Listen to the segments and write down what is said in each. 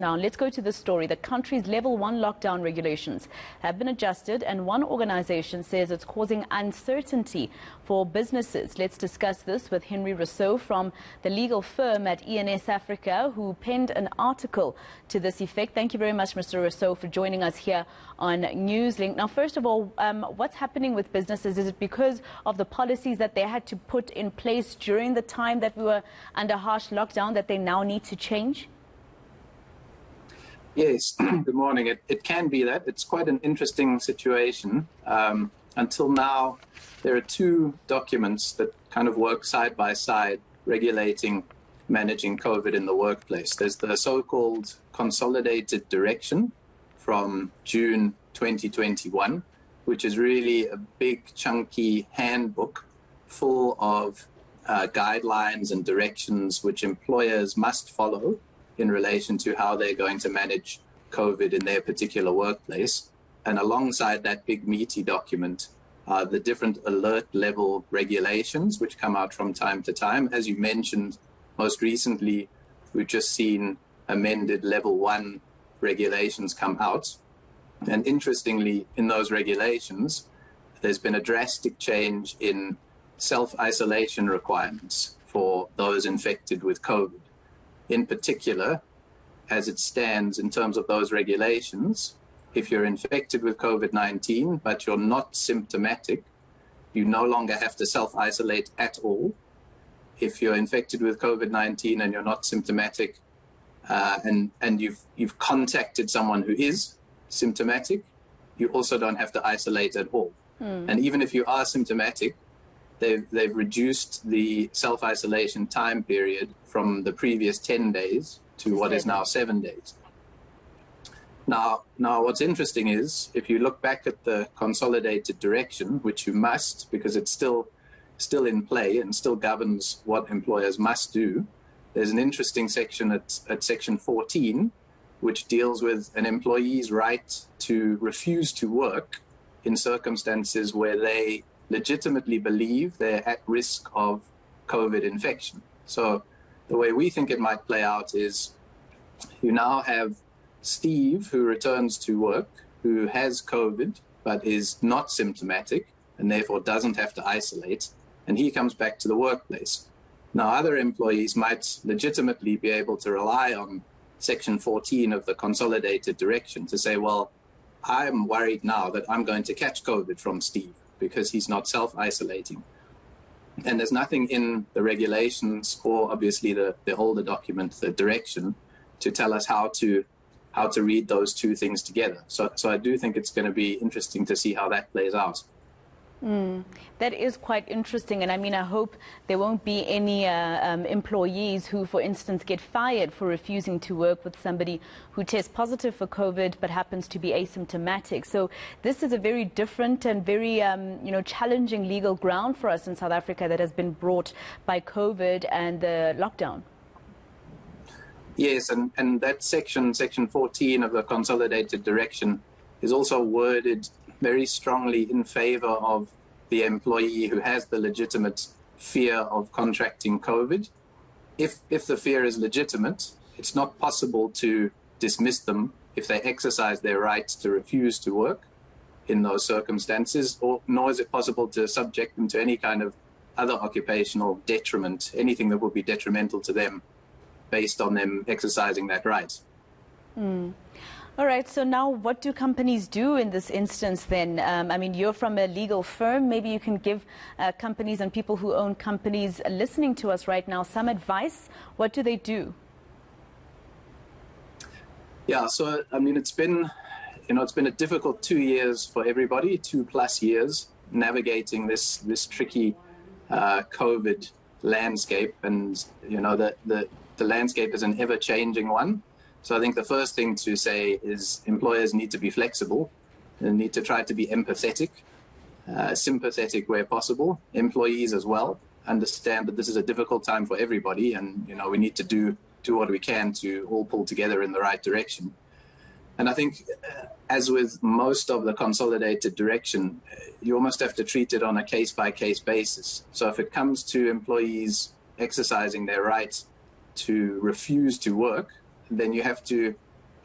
Now, let's go to this story. The country's level 1 lockdown regulations have been adjusted, and one organization says it's causing uncertainty for businesses. Let's discuss this with Henry Rossouw from the legal firm at ENSafrica, who penned an article to this effect. Thank you very much, Mr. Rossouw, for joining us here on NewsLink. Now, first of all, what's happening with businesses? Is it because of the policies that they had to put in place during the time that we were under harsh lockdown that they now need to change? Yes, good morning. It can be that. It's quite an interesting situation. Until now, there are two documents that kind of work side by side regulating managing COVID in the workplace. There's the so-called Consolidated Direction from June 2021, which is really a big, chunky handbook full of guidelines and directions which employers must follow in relation to how they're going to manage COVID in their particular workplace. And alongside that big meaty document are the different alert level regulations which come out from time to time. As you mentioned, most recently, we've just seen amended level 1 regulations come out. And interestingly, in those regulations, there's been a drastic change in self-isolation requirements for those infected with COVID. In particular, as it stands in terms of those regulations, if you're infected with COVID-19, but you're not symptomatic, you no longer have to self-isolate at all. If you're infected with COVID-19 and you're not symptomatic, and you've contacted someone who is symptomatic, you also don't have to isolate at all. And even if you are symptomatic, they've reduced the self-isolation time period from the previous 10 days to what is now 7 days. Now, what's interesting is, if you look back at the Consolidated Direction, which you must, because it's still in play and still governs what employers must do, there's an interesting section at section 14, which deals with an employee's right to refuse to work in circumstances where they legitimately believe they're at risk of COVID infection. So the way we think it might play out is you now have Steve, who returns to work, who has COVID but is not symptomatic and therefore doesn't have to isolate, and he comes back to the workplace. Now, other employees might legitimately be able to rely on section 14 of the Consolidated Direction to say, well, I'm worried now that I'm going to catch COVID from Steve because he's not self-isolating. And there's nothing in the regulations or obviously the older document, the direction, to tell us how to read those two things together. So I do think it's going to be interesting to see how that plays out. That is quite interesting, and I mean, I hope there won't be any employees who, for instance, get fired for refusing to work with somebody who tests positive for COVID but happens to be asymptomatic. So this is a very different and very challenging legal ground for us in South Africa that has been brought by COVID and the lockdown. Yes, and that section 14 of the Consolidated Direction is also worded very strongly in favor of the employee who has the legitimate fear of contracting COVID. If the fear is legitimate, it's not possible to dismiss them if they exercise their right to refuse to work in those circumstances, nor is it possible to subject them to any kind of other occupational detriment, anything that would be detrimental to them based on them exercising that right. All right, so now what do companies do in this instance then? I mean, you're from a legal firm. Maybe you can give companies and people who own companies listening to us right now some advice. What do they do? Yeah, so I mean, it's been a difficult 2 years for everybody, 2+ years, navigating this tricky COVID landscape, and the landscape is an ever-changing one. So I think the first thing to say is employers need to be flexible and need to try to be empathetic, sympathetic where possible. Employees as well understand that this is a difficult time for everybody, and we need to do what we can to all pull together in the right direction. And I think, as with most of the Consolidated Direction, you almost have to treat it on a case-by-case basis. So if it comes to employees exercising their right to refuse to work, then you have to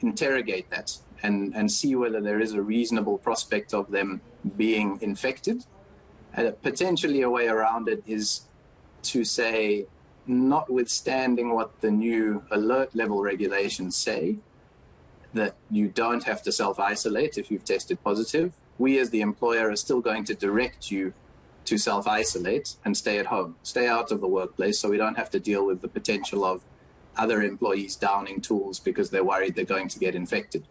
interrogate that and see whether there is a reasonable prospect of them being infected. Potentially a way around it is to say, notwithstanding what the new alert level regulations say, that you don't have to self-isolate if you've tested positive, we as the employer are still going to direct you to self-isolate and stay at home, stay out of the workplace, so we don't have to deal with the potential of other employees downing tools because they're worried they're going to get infected.